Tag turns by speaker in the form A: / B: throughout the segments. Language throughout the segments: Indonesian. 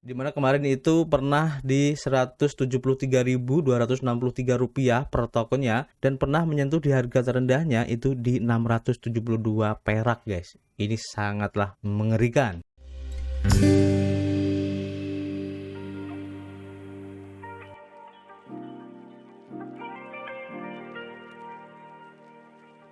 A: Dimana kemarin itu pernah di Rp173.263 per tokennya dan pernah menyentuh di harga terendahnya itu di 672 perak guys. Ini sangatlah mengerikan.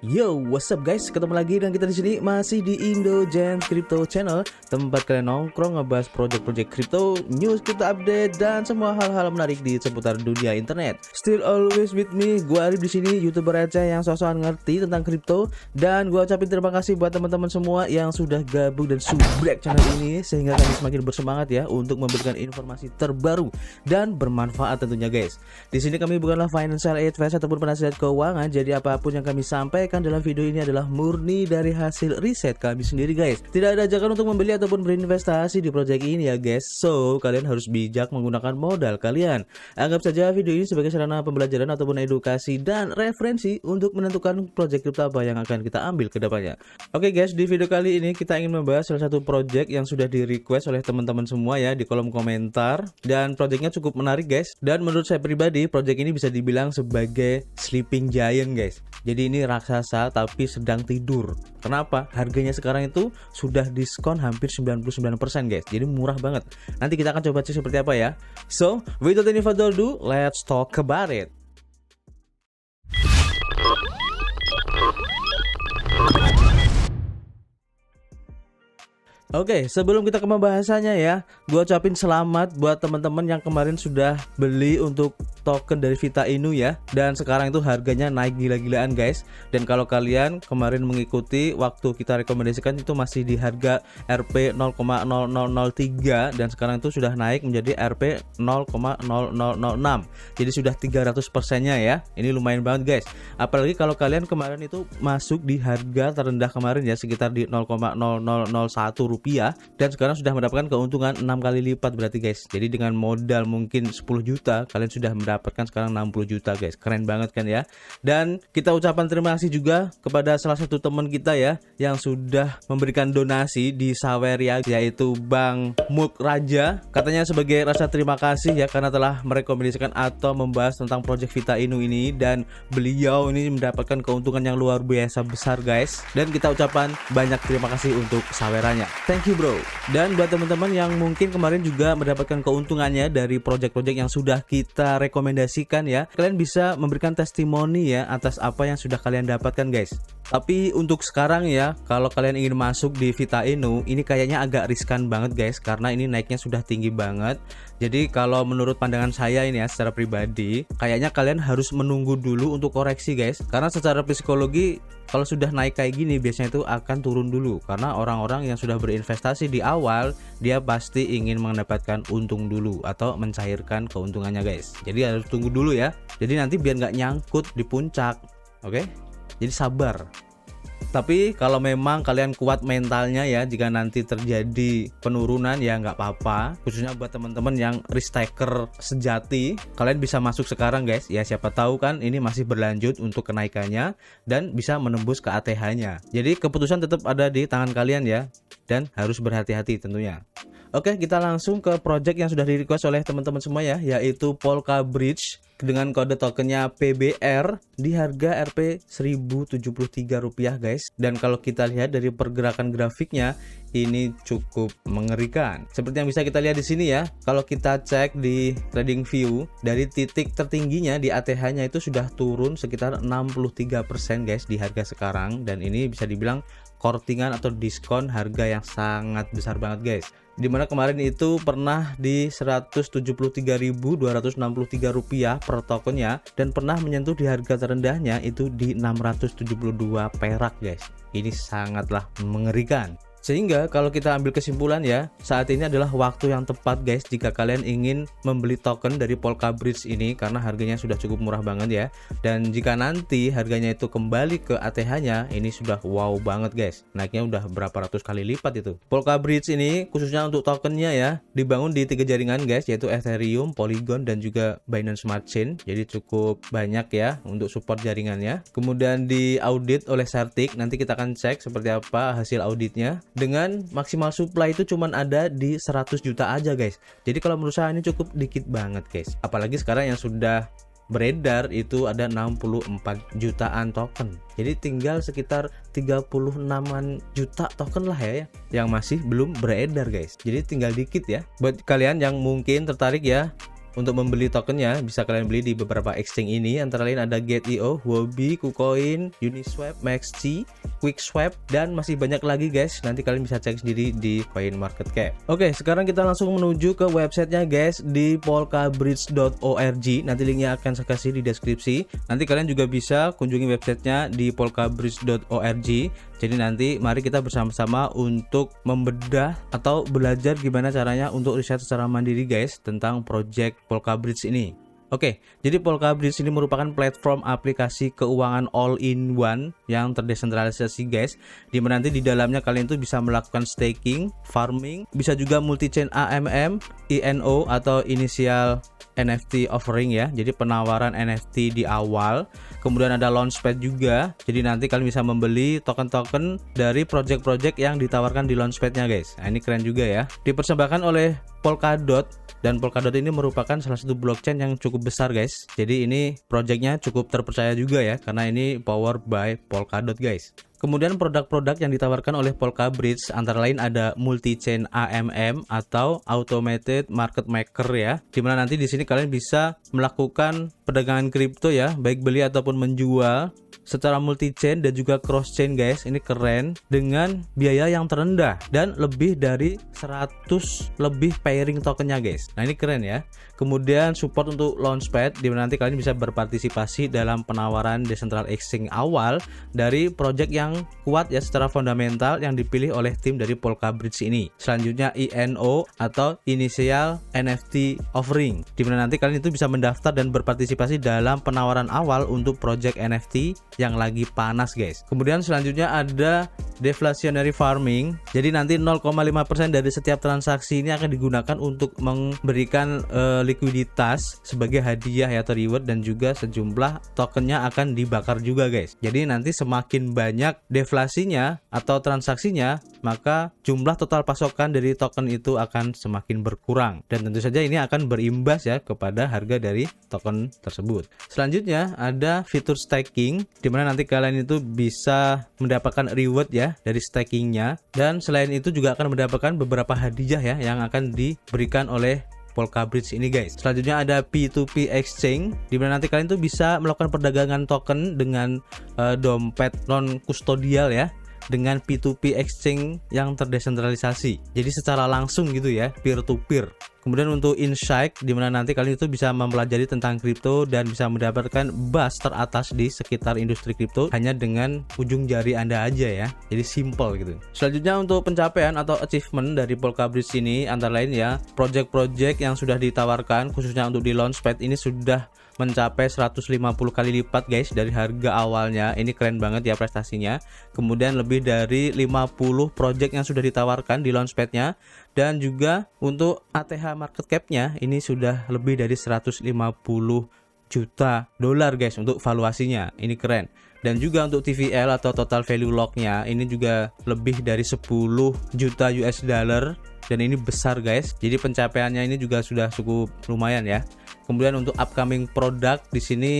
A: Yo, what's up guys? Ketemu lagi dengan kita di sini masih di Indogems Crypto Channel, tempat kalian nongkrong ngebahas project-project crypto, news crypto update dan semua hal-hal menarik di seputar dunia internet. Still always with me, gua Arif di sini, YouTuber receh yang sok-sokan ngerti tentang crypto, dan gua ucapin terima kasih buat teman-teman semua yang sudah gabung dan subrek channel ini sehingga kami semakin bersemangat ya untuk memberikan informasi terbaru dan bermanfaat tentunya guys. Di sini kami bukanlah financial advice ataupun penasihat keuangan, jadi apapun yang kami sampaikan dalam video ini adalah murni dari hasil riset kami sendiri guys. Tidak ada ajakan untuk membeli ataupun berinvestasi di project ini ya guys. So, kalian harus bijak menggunakan modal kalian. Anggap saja video ini sebagai sarana pembelajaran ataupun edukasi dan referensi untuk menentukan project crypto apa yang akan kita ambil ke depannya. Oke guys, di video kali ini kita ingin membahas salah satu project yang sudah di request oleh teman-teman semua ya di kolom komentar, dan projectnya cukup menarik guys. Dan menurut saya pribadi, project ini bisa dibilang sebagai sleeping giant guys. Jadi ini raksasa tapi sedang tidur. Kenapa? Harganya sekarang itu sudah diskon hampir 99% guys. Jadi murah banget. Nanti kita akan coba cek seperti apa ya. So, without any further ado, let's talk about it. Oke, sebelum kita ke pembahasannya ya, gua ucapin selamat buat teman-teman yang kemarin sudah beli untuk token dari Vita Inu ya, dan sekarang itu harganya naik gila-gilaan guys. Dan kalau kalian kemarin mengikuti waktu kita rekomendasikan itu masih di harga Rp 0,0003 dan sekarang itu sudah naik menjadi Rp 0,0006. Jadi sudah 300%-nya ya. Ini lumayan banget guys. Apalagi kalau kalian kemarin itu masuk di harga terendah kemarin ya, sekitar di 0,0001 rupiah, dan sekarang sudah mendapatkan keuntungan 6 kali lipat berarti guys. Jadi dengan modal mungkin 10 juta kalian sudah mendapatkan sekarang 60 juta guys. Keren banget kan ya. Dan kita ucapkan terima kasih juga kepada salah satu teman kita ya yang sudah memberikan donasi di Saweria, yaitu Bang Muk Raja. Katanya sebagai rasa terima kasih ya karena telah merekomendasikan atau membahas tentang project Vita Inu ini, dan beliau ini mendapatkan keuntungan yang luar biasa besar guys. Dan kita ucapkan banyak terima kasih untuk Saweranya. Thank you bro. Dan buat teman-teman yang mungkin kemarin juga mendapatkan keuntungannya dari project-project yang sudah kita rekomendasikan ya, kalian bisa memberikan testimoni ya atas apa yang sudah kalian dapatkan guys. Tapi untuk sekarang ya, kalau kalian ingin masuk di Vita Inu, ini kayaknya agak riskan banget guys, karena ini naiknya sudah tinggi banget. Jadi kalau menurut pandangan saya ini ya secara pribadi, kayaknya kalian harus menunggu dulu untuk koreksi guys. Karena secara psikologi kalau sudah naik kayak gini biasanya itu akan turun dulu, karena orang-orang yang sudah berinvestasi di awal dia pasti ingin mendapatkan untung dulu atau mencairkan keuntungannya guys. Jadi harus tunggu dulu ya. Jadi nanti biar nggak nyangkut di puncak. Oke? Jadi sabar. Tapi kalau memang kalian kuat mentalnya ya, jika nanti terjadi penurunan ya nggak apa-apa. Khususnya buat teman-teman yang risk taker sejati, kalian bisa masuk sekarang guys. Ya siapa tahu kan ini masih berlanjut untuk kenaikannya dan bisa menembus ke ATH-nya. Jadi keputusan tetap ada di tangan kalian ya, dan harus berhati-hati tentunya. Oke, kita langsung ke project yang sudah di-request oleh teman-teman semua ya, yaitu Polka Bridge dengan kode tokennya PBR di harga Rp 1073 rupiah guys. Dan kalau kita lihat dari pergerakan grafiknya, ini cukup mengerikan. Seperti yang bisa kita lihat di sini ya, kalau kita cek di trading view, dari titik tertingginya di ATH-nya itu sudah turun sekitar 63% guys di harga sekarang, dan ini bisa dibilang kortingan atau diskon harga yang sangat besar banget guys. Dimana kemarin itu pernah di Rp173.263 rupiah per tokennya dan pernah menyentuh di harga terendahnya itu di 672 perak guys. Ini sangatlah mengerikan. Sehingga kalau kita ambil kesimpulan ya, saat ini adalah waktu yang tepat guys jika kalian ingin membeli token dari Polka Bridge ini, karena harganya sudah cukup murah banget ya. Dan jika nanti harganya itu kembali ke ATH-nya, ini sudah wow banget guys. Naiknya udah berapa ratus kali lipat itu. Polka Bridge ini khususnya untuk tokennya ya, dibangun di 3 jaringan guys, yaitu Ethereum, Polygon, dan juga Binance Smart Chain. Jadi cukup banyak ya untuk support jaringannya. Kemudian diaudit oleh Certic, nanti kita akan cek seperti apa hasil auditnya. dengan maksimal supply itu cuman ada di 100 juta aja guys. Jadi kalau menurut saya ini cukup dikit banget guys. Apalagi sekarang yang sudah beredar itu ada 64 jutaan token. Jadi tinggal sekitar 36-an juta token lah ya yang masih belum beredar guys. Jadi tinggal dikit ya. Buat kalian yang mungkin tertarik ya untuk membeli tokennya, bisa kalian beli di beberapa exchange ini, antara lain ada Gate.io, Huobi, KuCoin, Uniswap, Maxi, QuickSwap, dan masih banyak lagi guys. Nanti kalian bisa cek sendiri di CoinMarketCap. Oke, sekarang kita langsung menuju ke websitenya guys, di polkabridge.org. Nanti linknya akan saya kasih di deskripsi. Nanti kalian juga bisa kunjungi websitenya di polkabridge.org. Jadi nanti mari kita bersama-sama untuk membedah atau belajar gimana caranya untuk riset secara mandiri guys tentang project Polkabridge ini. Oke, jadi Polkabridge ini merupakan platform aplikasi keuangan all-in-one yang terdesentralisasi guys, dimana nanti di dalamnya kalian tuh bisa melakukan staking, farming, bisa juga multi-chain AMM, INO atau initial NFT offering ya, jadi penawaran NFT di awal. Kemudian ada launchpad juga, jadi nanti kalian bisa membeli token-token dari project-project yang ditawarkan di launchpadnya guys. Nah, ini keren juga ya, dipersembahkan oleh Polkadot, dan Polkadot ini merupakan salah satu blockchain yang cukup besar guys. Jadi ini projectnya cukup terpercaya juga ya, karena ini powered by Polkadot guys. Kemudian produk-produk yang ditawarkan oleh Polkabridge antara lain ada multi-chain AMM atau automated market maker ya. Dimana nanti di sini kalian bisa melakukan perdagangan kripto ya, baik beli ataupun menjual secara multi-chain dan juga cross-chain guys. Ini keren, dengan biaya yang terendah dan lebih dari 100 lebih pairing tokennya guys. Nah ini keren ya. Kemudian support untuk launchpad, dimana nanti kalian bisa berpartisipasi dalam penawaran decentral exchange awal dari project yang kuat ya secara fundamental yang dipilih oleh tim dari Polkabridge ini. Selanjutnya INO atau Initial NFT Offering, dimana nanti kalian itu bisa mendaftar dan berpartisipasi dalam penawaran awal untuk project NFT yang lagi panas guys. Kemudian selanjutnya ada deflationary farming, jadi nanti 0,5% dari setiap transaksi ini akan digunakan untuk memberikan likuiditas sebagai hadiah ya atau reward, dan juga sejumlah tokennya akan dibakar juga guys. Jadi nanti semakin banyak deflasinya atau transaksinya, maka jumlah total pasokan dari token itu akan semakin berkurang, dan tentu saja ini akan berimbas ya kepada harga dari token tersebut. Selanjutnya ada fitur staking, dimana nanti kalian itu bisa mendapatkan reward ya dari stakingnya, dan selain itu juga akan mendapatkan beberapa hadiah ya yang akan diberikan oleh Polkabridge ini guys. Selanjutnya ada P2P exchange, dimana nanti kalian tuh bisa melakukan perdagangan token dengan dompet non kustodial ya, dengan P2P exchange yang terdesentralisasi. Jadi secara langsung gitu ya, peer to peer. Kemudian untuk insight, dimana nanti kalian itu bisa mempelajari tentang kripto dan bisa mendapatkan buzz teratas di sekitar industri kripto hanya dengan ujung jari Anda aja ya. Jadi simple gitu. Selanjutnya untuk pencapaian atau achievement dari Polkabridge ini antara lain ya, project-project yang sudah ditawarkan khususnya untuk di launchpad ini sudah mencapai 150 kali lipat guys dari harga awalnya. Ini keren banget ya prestasinya. Kemudian lebih dari 50 project yang sudah ditawarkan di launchpadnya, dan juga untuk ATH market cap-nya ini sudah lebih dari 150 juta dolar guys untuk valuasinya. Ini keren. Dan juga untuk TVL atau total value lock-nya ini juga lebih dari 10 juta US dollar, dan ini besar guys. Jadi pencapaiannya ini juga sudah cukup lumayan ya. Kemudian untuk upcoming product di sini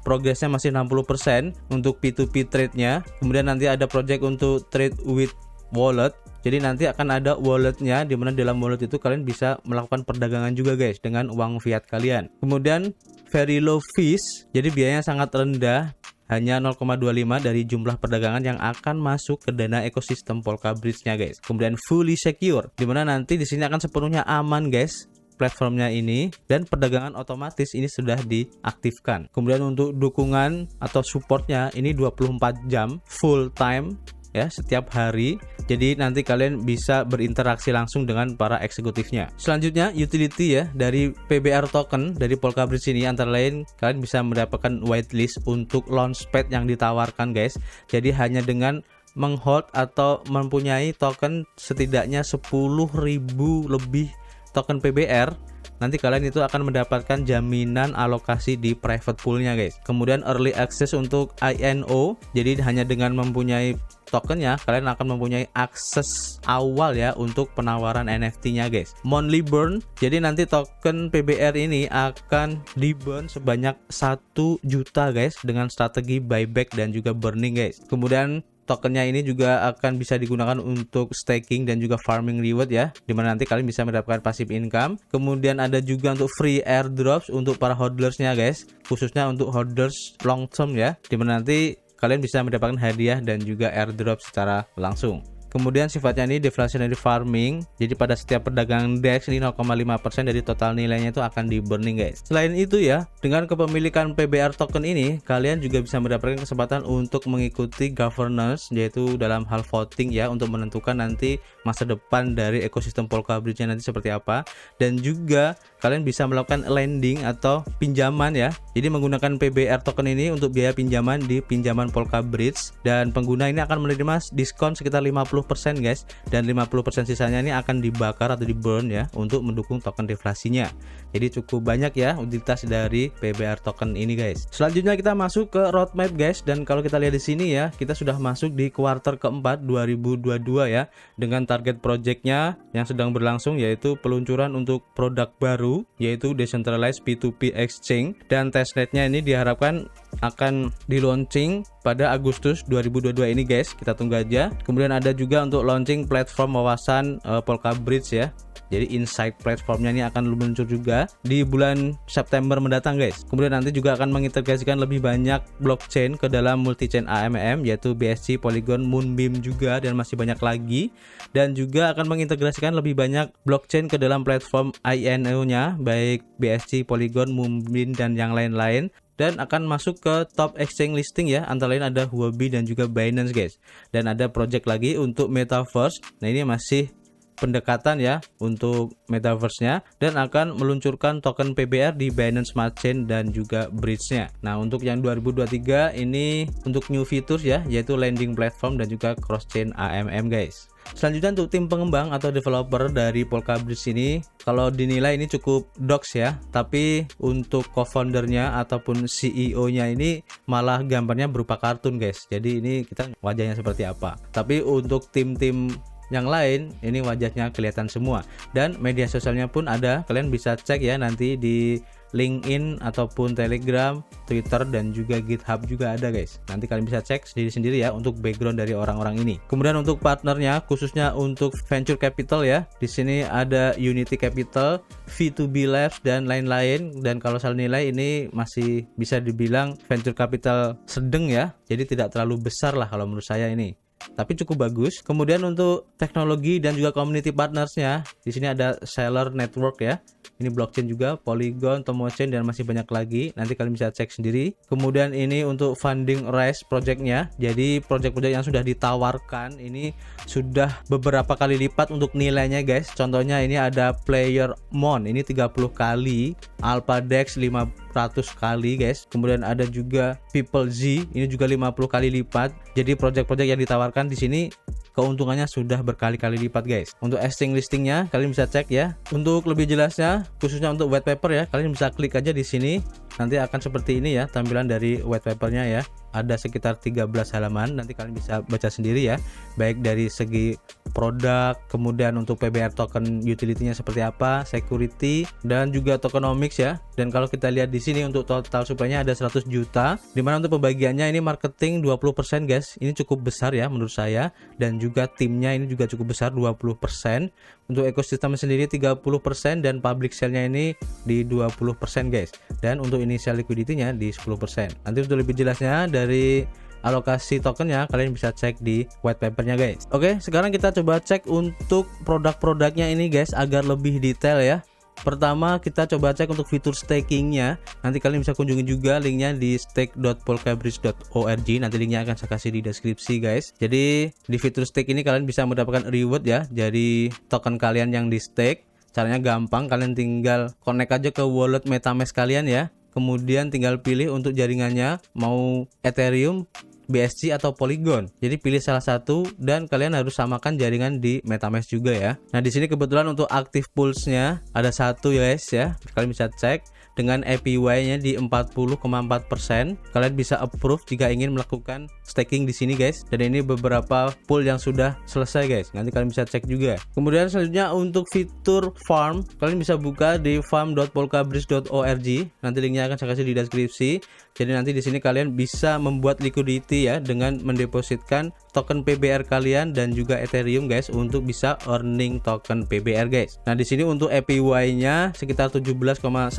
A: progresnya masih 60% untuk P2P trade-nya. Kemudian nanti ada project untuk trade with wallet. Jadi nanti akan ada walletnya, dimana dalam wallet itu kalian bisa melakukan perdagangan juga guys dengan uang fiat kalian. Kemudian very low fees, jadi biayanya sangat rendah, hanya 0,25 dari jumlah perdagangan yang akan masuk ke dana ekosistem Polkabridge-nya guys. Kemudian fully secure, dimana nanti di sini akan sepenuhnya aman guys platformnya ini, dan perdagangan otomatis ini sudah diaktifkan. Kemudian untuk dukungan atau supportnya ini 24 jam full time ya setiap hari. Jadi nanti kalian bisa berinteraksi langsung dengan para eksekutifnya. Selanjutnya utility ya dari PBR token dari Polkabridge ini antara lain kalian bisa mendapatkan whitelist untuk launchpad yang ditawarkan guys. Jadi hanya dengan menghold atau mempunyai token setidaknya 10.000 lebih token PBR, nanti kalian itu akan mendapatkan jaminan alokasi di private poolnya guys. Kemudian early access untuk INO, jadi hanya dengan mempunyai tokennya kalian akan mempunyai akses awal ya untuk penawaran NFT-nya guys. Monthly burn, jadi nanti token PBR ini akan di burn sebanyak 1 juta guys dengan strategi buyback dan juga burning guys. Kemudian tokennya ini juga akan bisa digunakan untuk staking dan juga farming reward ya, dimana nanti kalian bisa mendapatkan passive income. Kemudian ada juga untuk free airdrops untuk para hodlersnya guys, khususnya untuk holders long term ya, dimana nanti kalian bisa mendapatkan hadiah dan juga airdrop secara langsung. Kemudian sifatnya ini deflationary farming, jadi pada setiap perdagangan DEX ini 0,5% dari total nilainya itu akan di burning guys. Selain itu ya, dengan kepemilikan PBR token ini kalian juga bisa mendapatkan kesempatan untuk mengikuti governance, yaitu dalam hal voting ya, untuk menentukan nanti masa depan dari ekosistem Polka Bridge-nya nanti seperti apa. Dan juga kalian bisa melakukan lending atau pinjaman ya, jadi menggunakan PBR token ini untuk biaya pinjaman di pinjaman Polka Bridge, dan pengguna ini akan menerima diskon sekitar 50% guys, dan 50% sisanya ini akan dibakar atau di burn ya untuk mendukung token deflasinya. Jadi cukup banyak ya utilitas dari PBR token ini guys. Selanjutnya kita masuk ke roadmap guys, dan kalau kita lihat di sini ya, kita sudah masuk di kuartal keempat 2022 ya, dengan target projectnya yang sedang berlangsung yaitu peluncuran untuk produk baru yaitu decentralized P2P exchange, dan testnetnya ini diharapkan akan di launching pada Agustus 2022 ini guys, kita tunggu aja. Kemudian ada juga untuk launching platform wawasan Polka Bridge ya, jadi insight platformnya ini akan meluncur juga di bulan September mendatang guys. Kemudian nanti juga akan mengintegrasikan lebih banyak blockchain ke dalam multi-chain AMM yaitu BSC, Polygon, Moonbeam juga, dan masih banyak lagi. Dan juga akan mengintegrasikan lebih banyak blockchain ke dalam platform INO nya, baik BSC, Polygon, Moonbeam, dan yang lain-lain. Dan akan masuk ke top exchange listing ya, antara lain ada Huobi dan juga Binance guys. Dan ada project lagi untuk Metaverse. Nah ini masih pendekatan ya untuk Metaverse-nya, dan akan meluncurkan token PBR di Binance Smart Chain dan juga Bridge-nya. Nah untuk yang 2023 ini untuk new features ya, yaitu lending platform dan juga cross chain AMM guys. Selanjutnya untuk tim pengembang atau developer dari Polka Bridge ini, kalau dinilai ini cukup dogs ya, tapi untuk co-foundernya ataupun CEO-nya ini malah gambarnya berupa kartun guys. Jadi ini kita wajahnya seperti apa. Tapi untuk tim-tim yang lain ini wajahnya kelihatan semua, dan media sosialnya pun ada, kalian bisa cek ya nanti di LinkedIn ataupun Telegram, Twitter, dan juga GitHub juga ada guys. Nanti kalian bisa cek sendiri-sendiri ya untuk background dari orang-orang ini. Kemudian untuk partnernya, khususnya untuk venture capital ya, di sini ada Unity Capital, V2B Labs, dan lain-lain. Dan kalau soal nilai ini masih bisa dibilang venture capital sedang ya, jadi tidak terlalu besar lah kalau menurut saya ini, tapi cukup bagus. Kemudian untuk teknologi dan juga community partnersnya, di sini ada Seller Network ya. Ini blockchain juga, Polygon, Tomochain, dan masih banyak lagi. Nanti kalian bisa cek sendiri. Kemudian ini untuk funding raise projectnya. Jadi project-project yang sudah ditawarkan ini sudah beberapa kali lipat untuk nilainya guys. Contohnya ini ada Player Mon, ini 30 kali, Alpha Dex 500 kali guys. Kemudian ada juga People Z, ini juga 50 kali lipat. Jadi project-project yang ditawarkan di sini keuntungannya sudah berkali-kali lipat guys. Untuk exchange listingnya kalian bisa cek ya. Untuk lebih jelasnya, khususnya untuk white paper ya, kalian bisa klik aja di sini. Nanti akan seperti ini ya tampilan dari white papernya ya. Ada sekitar 13 halaman, nanti kalian bisa baca sendiri ya, baik dari segi produk, kemudian untuk PBR token utility-nya seperti apa, security, dan juga tokenomics ya. Dan kalau kita lihat di sini untuk total supply-nya ada 100 juta, dimana untuk pembagiannya ini marketing 20% guys. Ini cukup besar ya menurut saya, dan juga timnya ini juga cukup besar 20%. Untuk ekosistem sendiri 30%, dan public sale-nya ini di 20% guys. Dan untuk initial liquidity-nya di 10%. Nanti untuk lebih jelasnya dari alokasi tokennya kalian bisa cek di white papernya guys. Oke, sekarang kita coba cek untuk produk-produknya ini guys agar lebih detail ya. Pertama kita coba cek untuk fitur stakingnya. Nanti kalian bisa kunjungi juga linknya di stake.polkabridge.org. Nanti linknya akan saya kasih di deskripsi guys. Jadi di fitur stake ini kalian bisa mendapatkan reward ya, jadi token kalian yang di stake. Caranya gampang, kalian tinggal connect aja ke wallet MetaMask kalian ya. Kemudian tinggal pilih untuk jaringannya, mau Ethereum, BSC atau Polygon. Jadi pilih salah satu dan kalian harus samakan jaringan di MetaMask juga ya. Nah, di sini kebetulan untuk active pools-nya ada satu ya guys ya. Kalian bisa cek dengan APY-nya di 40,4%. Kalian bisa approve jika ingin melakukan staking di sini guys. Dan ini beberapa pool yang sudah selesai guys. Nanti kalian bisa cek juga. Kemudian selanjutnya untuk fitur farm, kalian bisa buka di farm.polkabridge.org. Nanti linknya akan saya kasih di deskripsi. Jadi nanti di sini kalian bisa membuat liquidity ya dengan mendepositkan token PBR kalian dan juga Ethereum guys untuk bisa earning token PBR guys. Nah, di sini untuk APY-nya sekitar 17,137%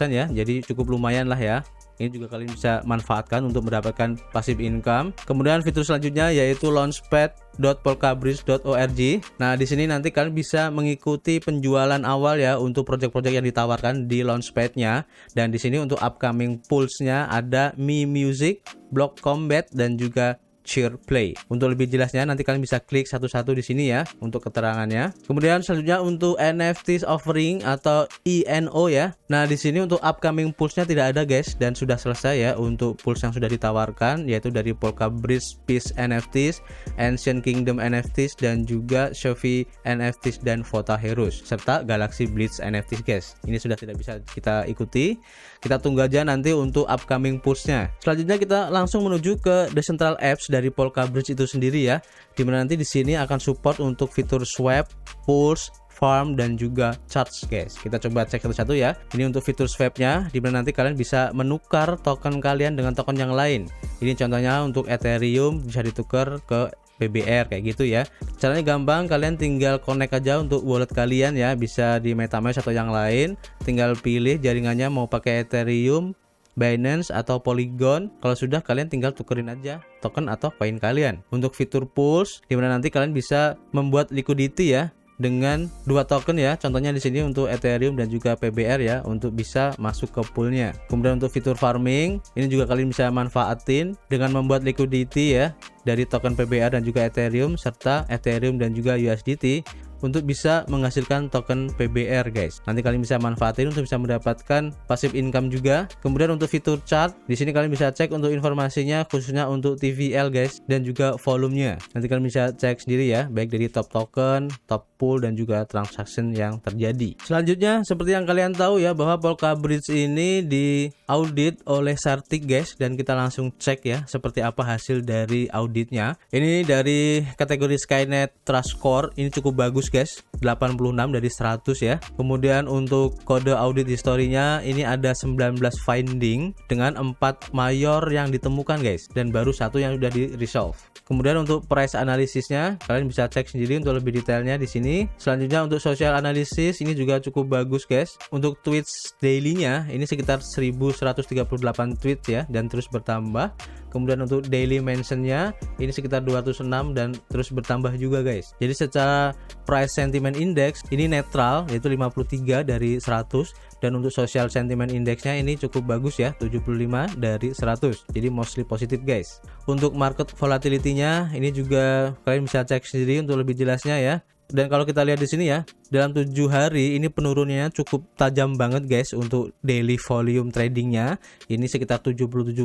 A: ya. Jadi cukup lumayan lah ya. Ini juga kalian bisa manfaatkan untuk mendapatkan passive income. Kemudian fitur selanjutnya yaitu launchpad.polkabridge.org. Nah, di sini nanti kalian bisa mengikuti penjualan awal ya untuk project-project yang ditawarkan di launchpad-nya. Dan di sini untuk upcoming pools-nya ada Mi Music, Block Combat dan juga Cheer Play. Untuk lebih jelasnya nanti kalian bisa klik satu-satu di sini ya untuk keterangannya. Kemudian selanjutnya untuk NFTs offering atau ENO ya. Nah, di sini untuk upcoming pools-nya tidak ada guys dan sudah selesai ya untuk pools yang sudah ditawarkan yaitu dari Polka Bridge Peace NFTs, Ancient Kingdom NFTs dan juga Shofi NFTs dan Vota Heroes serta Galaxy Blitz NFTs guys. Ini sudah tidak bisa kita ikuti. Kita tunggu aja nanti untuk upcoming pools-nya. Selanjutnya kita langsung menuju ke Decentral Apps dari Polka Bridge itu sendiri ya, dimana nanti di sini akan support untuk fitur swap, pools, farm dan juga charge guys. Kita coba cek satu-satu ya. Ini untuk fitur swapnya, dimana nanti kalian bisa menukar token kalian dengan token yang lain. Ini contohnya untuk Ethereum bisa ditukar ke PBR kayak gitu ya. Caranya gampang, kalian tinggal connect aja untuk wallet kalian ya, bisa di MetaMask atau yang lain. Tinggal pilih jaringannya mau pakai Ethereum, Binance atau Polygon. Kalau sudah, kalian tinggal tukerin aja token atau koin kalian. Untuk fitur pools, dimana nanti kalian bisa membuat liquidity ya dengan dua token ya. Contohnya di sini untuk Ethereum dan juga PBR ya untuk bisa masuk ke poolnya. Kemudian untuk fitur farming, ini juga kalian bisa manfaatin dengan membuat liquidity ya dari token PBR dan juga Ethereum serta Ethereum dan juga USDT untuk bisa menghasilkan token PBR guys. Nanti kalian bisa manfaatin untuk bisa mendapatkan passive income juga. Kemudian untuk fitur chart, di sini kalian bisa cek untuk informasinya khususnya untuk TVL guys dan juga volumenya. Nanti kalian bisa cek sendiri ya, baik dari top token, top pool dan juga transaction yang terjadi. Selanjutnya seperti yang kalian tahu ya bahwa Polka Bridge ini diaudit oleh Sartik guys dan kita langsung cek ya seperti apa hasil dari auditnya. Ini dari kategori Skynet Trust Score ini cukup bagus guys, 86 dari 100 ya. Kemudian untuk kode audit historinya ini ada 19 finding dengan 4 mayor yang ditemukan guys dan baru satu yang sudah di resolve. Kemudian untuk price analisisnya kalian bisa cek sendiri untuk lebih detailnya di sini. Selanjutnya untuk social analysis ini juga cukup bagus guys. Untuk tweets daily-nya ini sekitar 1138 tweets ya dan terus bertambah. Kemudian untuk daily mention-nya ini sekitar 206 dan terus bertambah juga guys. Jadi secara price sentiment index ini netral yaitu 53 dari 100 dan untuk social sentiment index-nya ini cukup bagus ya, 75 dari 100. Jadi mostly positif guys. Untuk market volatility-nya ini juga kalian bisa cek sendiri untuk lebih jelasnya ya. Dan kalau kita lihat di sini ya, dalam 7 hari ini penurunannya cukup tajam banget guys untuk daily volume tradingnya. Ini sekitar 77%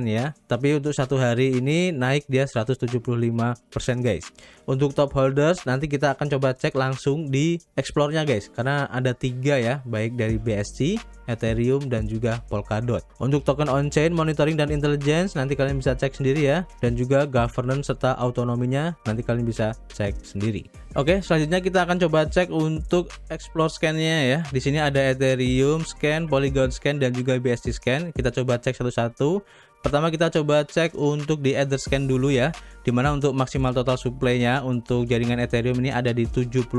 A: ya. Tapi untuk satu hari ini naik dia 175% guys. Untuk top holders nanti kita akan coba cek langsung di explore-nya guys. Karena ada 3 ya, baik dari BSC, Ethereum dan juga Polkadot. Untuk token on-chain, monitoring dan intelligence nanti kalian bisa cek sendiri ya. Dan juga governance serta autonominya nanti kalian bisa cek sendiri. Oke, selanjutnya kita akan coba cek untuk explore scan-nya ya. Di sini ada Ethereum scan, Polygon scan dan juga BSC scan. Kita coba cek satu-satu. Pertama kita coba cek untuk di Ether scan dulu ya, dimana untuk maksimal total supply-nya untuk jaringan Ethereum ini ada di 76,2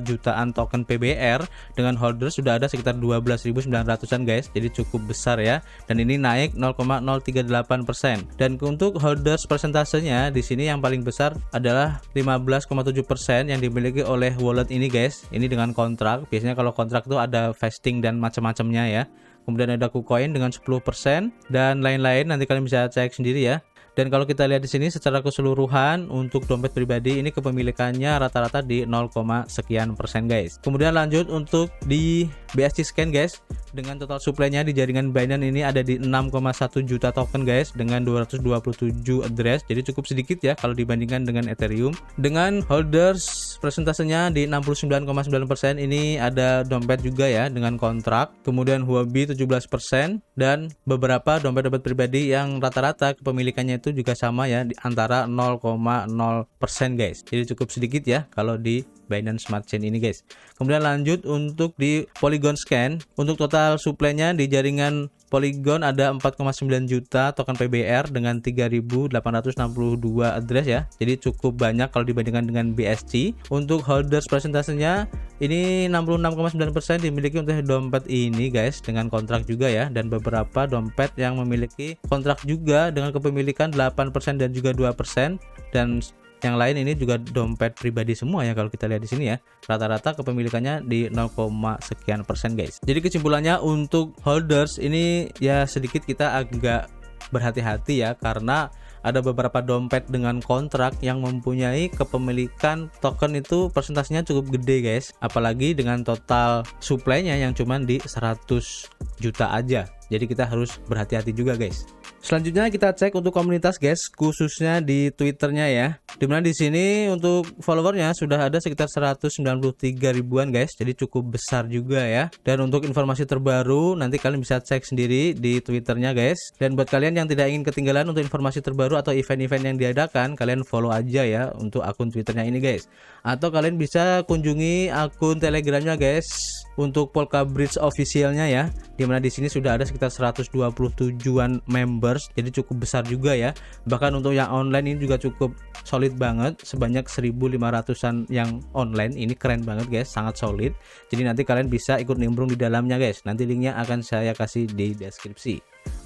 A: jutaan token PBR dengan holder sudah ada sekitar 12.900-an guys, jadi cukup besar ya. Dan ini naik 0,038%. Dan untuk holders persentasenya di sini yang paling besar adalah 15,7% yang dimiliki oleh wallet ini guys. Ini dengan kontrak. Biasanya kalau kontrak itu ada vesting dan macam-macamnya ya. Kemudian ada KuCoin dengan 10% dan lain-lain, nanti kalian bisa cek sendiri ya. Dan kalau kita lihat di sini secara keseluruhan untuk dompet pribadi ini kepemilikannya rata-rata di 0, sekian persen guys. Kemudian lanjut untuk di BSC scan guys. dengan total supply-nya di jaringan Binance ini ada di 6,1 juta token guys, dengan 227 address. Jadi cukup sedikit ya kalau dibandingkan dengan Ethereum. Dengan holders persentasenya di 69,9%. Ini ada dompet juga ya dengan kontrak, kemudian Huobi 17%, dan beberapa dompet-dompet pribadi yang rata-rata kepemilikannya itu juga sama ya, di antara 0,0% guys. Jadi cukup sedikit ya kalau di Binance Smart Chain ini guys. Kemudian lanjut untuk di Polygon Scan. Untuk total supply-nya di jaringan Polygon ada 4,9 juta token PBR dengan 3.862 address ya. Jadi cukup banyak kalau dibandingkan dengan BSC. Untuk holders persentasenya ini 66,9% dimiliki untuk dompet ini guys, dengan kontrak juga ya, dan beberapa dompet yang memiliki kontrak juga dengan kepemilikan 8% dan juga 2%, dan yang lain ini juga dompet pribadi semua ya kalau kita lihat di sini ya. Rata-rata kepemilikannya di 0, sekian persen guys. Jadi kesimpulannya untuk holders ini ya sedikit kita agak berhati-hati ya, karena ada beberapa dompet dengan kontrak yang mempunyai kepemilikan token itu persentasenya cukup gede guys, apalagi dengan total supply-nya yang cuman di 100 juta aja. Jadi kita harus berhati-hati juga guys. Selanjutnya kita cek untuk komunitas guys, khususnya di Twitternya ya. Dimana di sini untuk followernya sudah ada sekitar 193 ribuan guys, jadi cukup besar juga ya. Dan untuk informasi terbaru nanti kalian bisa cek sendiri di Twitternya guys. Dan buat kalian yang tidak ingin ketinggalan untuk informasi terbaru atau event-event yang diadakan, kalian follow aja ya untuk akun Twitternya ini guys. Atau kalian bisa kunjungi akun Telegramnya guys untuk Polka Bridge officialnya ya. Dimana di sini sudah ada sekitar 127-an members, jadi cukup besar juga ya. Bahkan untuk yang online ini juga cukup solid banget, sebanyak 1.500-an yang online. Ini keren banget guys, sangat solid. Jadi nanti kalian bisa ikut nimbrung di dalamnya guys. Nanti linknya akan saya kasih di deskripsi.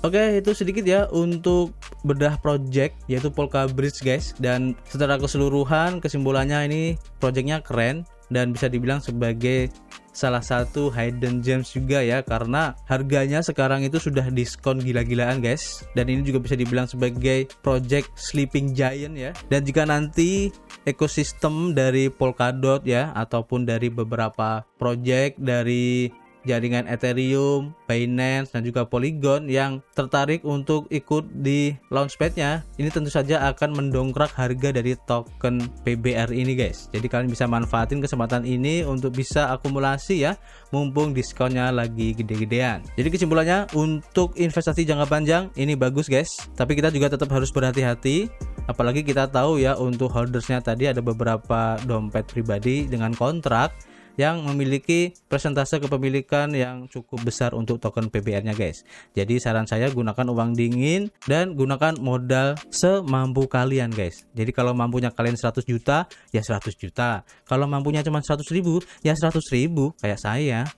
A: Oke, itu sedikit ya untuk bedah project yaitu Polka Bridge guys. Dan secara keseluruhan kesimpulannya ini projectnya keren dan bisa dibilang sebagai salah satu hidden gems juga ya, karena harganya sekarang itu sudah diskon gila-gilaan guys. Dan ini juga bisa dibilang sebagai project sleeping giant ya. Dan jika nanti ekosistem dari Polkadot ya, ataupun dari beberapa project dari jaringan Ethereum, Binance, dan juga Polygon yang tertarik untuk ikut di launchpad-nya, ini tentu saja akan mendongkrak harga dari token PBR ini guys. Jadi kalian bisa manfaatin kesempatan ini untuk bisa akumulasi ya, mumpung diskonnya lagi gede-gedean. Jadi kesimpulannya untuk investasi jangka panjang ini bagus guys, tapi kita juga tetap harus berhati-hati. Apalagi kita tahu ya untuk holdersnya tadi ada beberapa dompet pribadi dengan kontrak yang memiliki persentase kepemilikan yang cukup besar untuk token PBR-nya guys. Jadi saran saya gunakan uang dingin dan gunakan modal semampu kalian guys. Jadi kalau mampunya kalian 100 juta ya 100 juta. Kalau mampunya cuma 100 ribu ya 100 ribu kayak saya.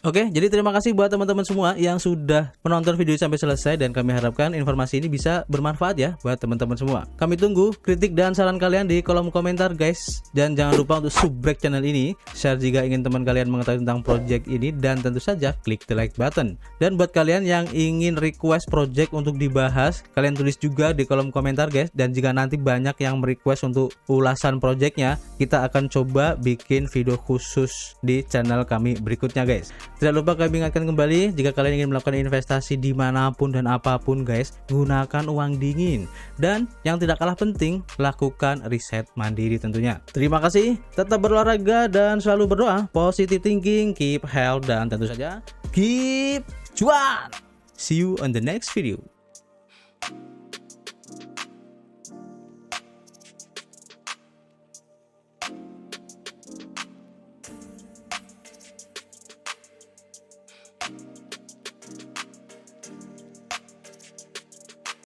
A: Oke, jadi terima kasih buat teman-teman semua yang sudah menonton video sampai selesai, dan kami harapkan informasi ini bisa bermanfaat ya buat teman-teman semua. Kami tunggu kritik dan saran kalian di kolom komentar guys. Dan jangan lupa untuk subscribe channel ini, share jika ingin teman kalian mengetahui tentang project ini, dan tentu saja klik the like button. Dan buat kalian yang ingin request project untuk dibahas, kalian tulis juga di kolom komentar guys. Dan jika nanti banyak yang merequest untuk ulasan projectnya, kita akan coba bikin video khusus di channel kami berikutnya guys. Tidak lupa kami ingatkan kembali, jika kalian ingin melakukan investasi dimanapun dan apapun guys, gunakan uang dingin. Dan yang tidak kalah penting, lakukan riset mandiri tentunya. Terima kasih, tetap berolahraga dan selalu berdoa, positive thinking, keep health, dan tentu saja keep cuan. See you on the next video.